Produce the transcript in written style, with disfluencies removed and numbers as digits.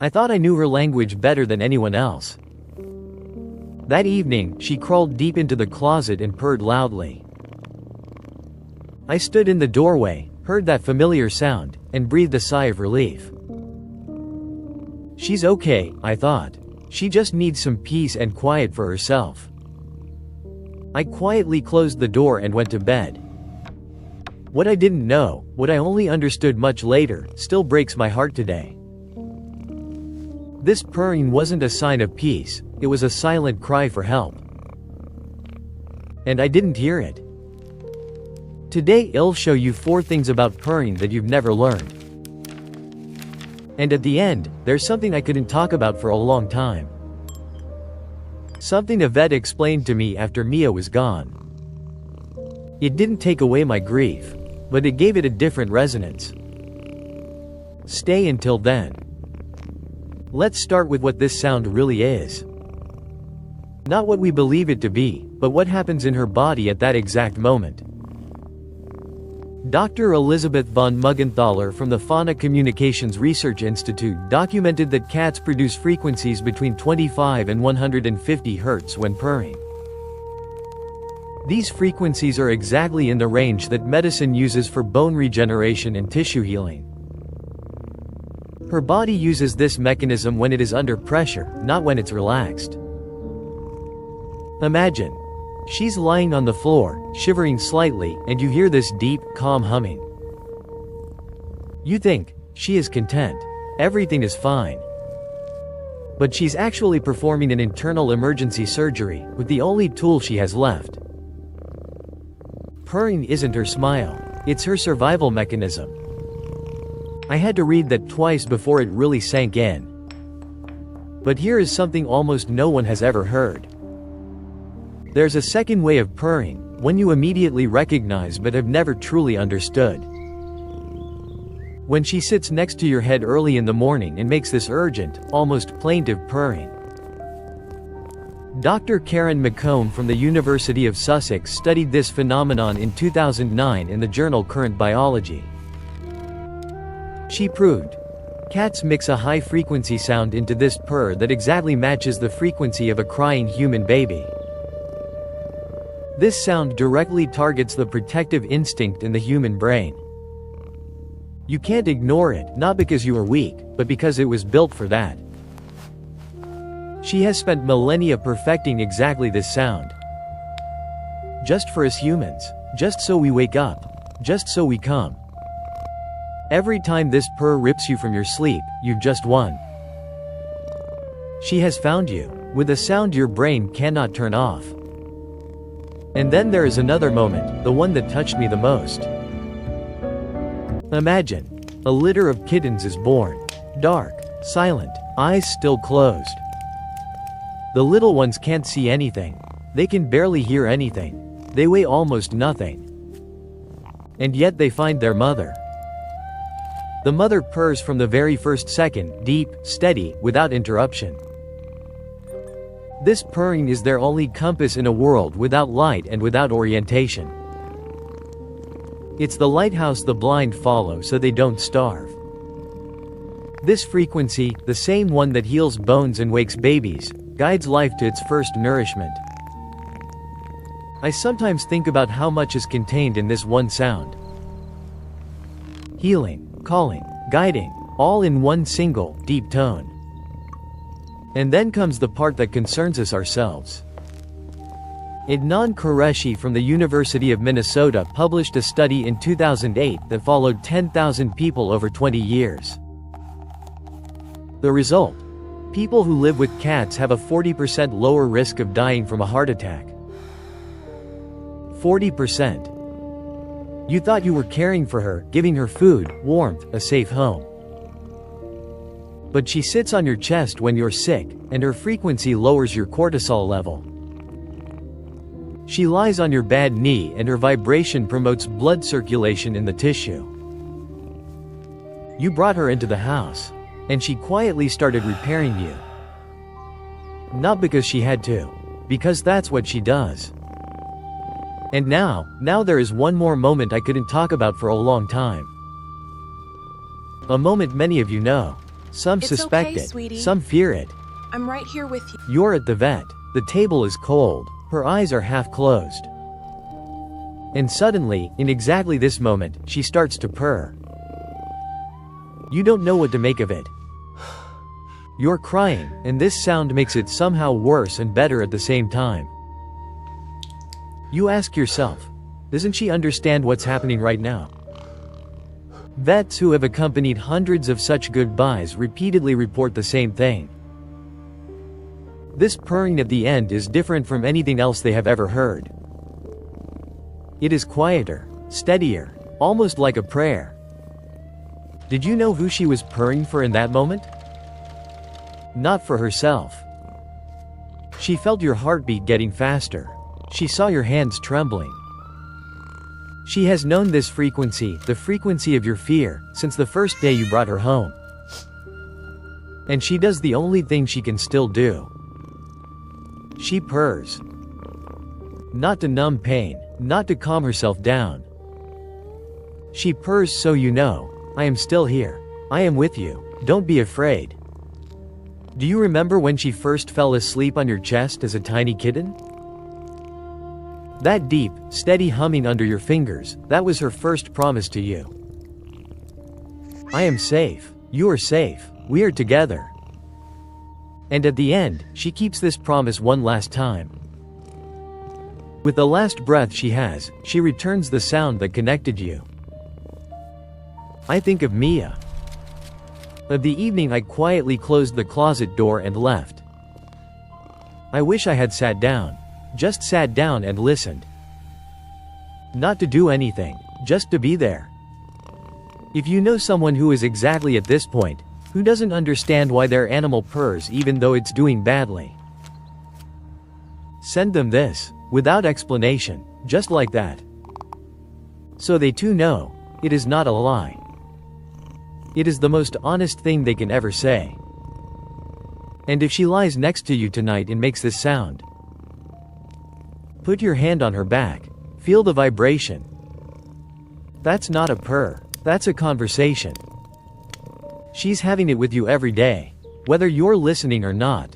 I thought I knew her language better than anyone else. That evening, she crawled deep into the closet and purred loudly. I stood in the doorway, heard that familiar sound, and breathed a sigh of relief. She's okay, I thought. She just needs some peace and quiet for herself. I quietly closed the door and went to bed. What I didn't know, what I only understood much later, still breaks my heart today. This purring wasn't a sign of peace, it was a silent cry for help. And I didn't hear it. Today I'll show you 4 things about purring that you've never learned. And at the end, there's something I couldn't talk about for a long time. Something a vet explained to me after Mia was gone. It didn't take away my grief, but it gave it a different resonance. Stay until then. Let's start with what this sound really is. Not what we believe it to be, but what happens in her body at that exact moment. Dr. Elizabeth von Muggenthaler from the Fauna Communications Research Institute documented that cats produce frequencies between 25 and 150 Hz when purring. These frequencies are exactly in the range that medicine uses for bone regeneration and tissue healing. Her body uses this mechanism when it is under pressure, not when it's relaxed. Imagine. She's lying on the floor, shivering slightly, and you hear this deep, calm humming. You think, she is content. Everything is fine. But she's actually performing an internal emergency surgery, with the only tool she has left. Purring isn't her smile. It's her survival mechanism. I had to read that twice before it really sank in. But here is something almost no one has ever heard. There's a second way of purring, one you immediately recognize but have never truly understood. When she sits next to your head early in the morning and makes this urgent, almost plaintive purring. Dr. Karen McComb from the University of Sussex studied this phenomenon in 2009 in the journal Current Biology. She proved cats mix a high-frequency sound into this purr that exactly matches the frequency of a crying human baby. This sound directly targets the protective instinct in the human brain. You can't ignore it, not because you are weak, but because it was built for that. She has spent millennia perfecting exactly this sound. Just for us humans. Just so we wake up. Just so we come. Every time this purr rips you from your sleep, you've just won. She has found you, with a sound your brain cannot turn off. And then there is another moment, the one that touched me the most. Imagine. A litter of kittens is born. Dark, silent, eyes still closed. The little ones can't see anything. They can barely hear anything. They weigh almost nothing. And yet they find their mother. The mother purrs from the very first second, deep, steady, without interruption. This purring is their only compass in a world without light and without orientation. It's the lighthouse the blind follow so they don't starve. This frequency, the same one that heals bones and wakes babies, guides life to its first nourishment. I sometimes think about how much is contained in this one sound. Healing, calling, guiding, all in one single, deep tone. And then comes the part that concerns us ourselves. Adnan Qureshi from the University of Minnesota published a study in 2008 that followed 10,000 people over 20 years. The result? People who live with cats have a 40% lower risk of dying from a heart attack. 40%. You thought you were caring for her, giving her food, warmth, a safe home. But she sits on your chest when you're sick, and her frequency lowers your cortisol level. She lies on your bad knee and her vibration promotes blood circulation in the tissue. You brought her into the house. And she quietly started repairing you. Not because she had to. Because that's what she does. And now there is one more moment I couldn't talk about for a long time. A moment many of you know. Some It's suspect okay, it, sweetie. some fear it. I'm right here with you. You're at the vet. The table is cold. Her eyes are half closed. And suddenly, in exactly this moment, she starts to purr. You don't know what to make of it. You're crying, and this sound makes it somehow worse and better at the same time. You ask yourself, doesn't she understand what's happening right now? Vets who have accompanied hundreds of such goodbyes repeatedly report the same thing. This purring at the end is different from anything else they have ever heard. It is quieter, steadier, almost like a prayer. Did you know who she was purring for in that moment? Not for herself. She felt your heartbeat getting faster. She saw your hands trembling. She has known this frequency, the frequency of your fear, since the first day you brought her home. And she does the only thing she can still do. She purrs. Not to numb pain, not to calm herself down. She purrs so you know, I am still here. I am with you. Don't be afraid. Do you remember when she first fell asleep on your chest as a tiny kitten? That deep, steady humming under your fingers, that was her first promise to you. I am safe. You are safe. We are together. And at the end, she keeps this promise one last time. With the last breath she has, she returns the sound that connected you. I think of Mia. Of the evening I quietly closed the closet door and left. I wish I had sat down. Just sat down and listened. Not to do anything, just to be there. If you know someone who is exactly at this point, who doesn't understand why their animal purrs even though it's doing badly, send them this, without explanation, just like that. So they too know, it is not a lie. It is the most honest thing they can ever say. And if she lies next to you tonight and makes this sound, put your hand on her back. Feel the vibration. That's not a purr. That's a conversation. She's having it with you every day, whether you're listening or not.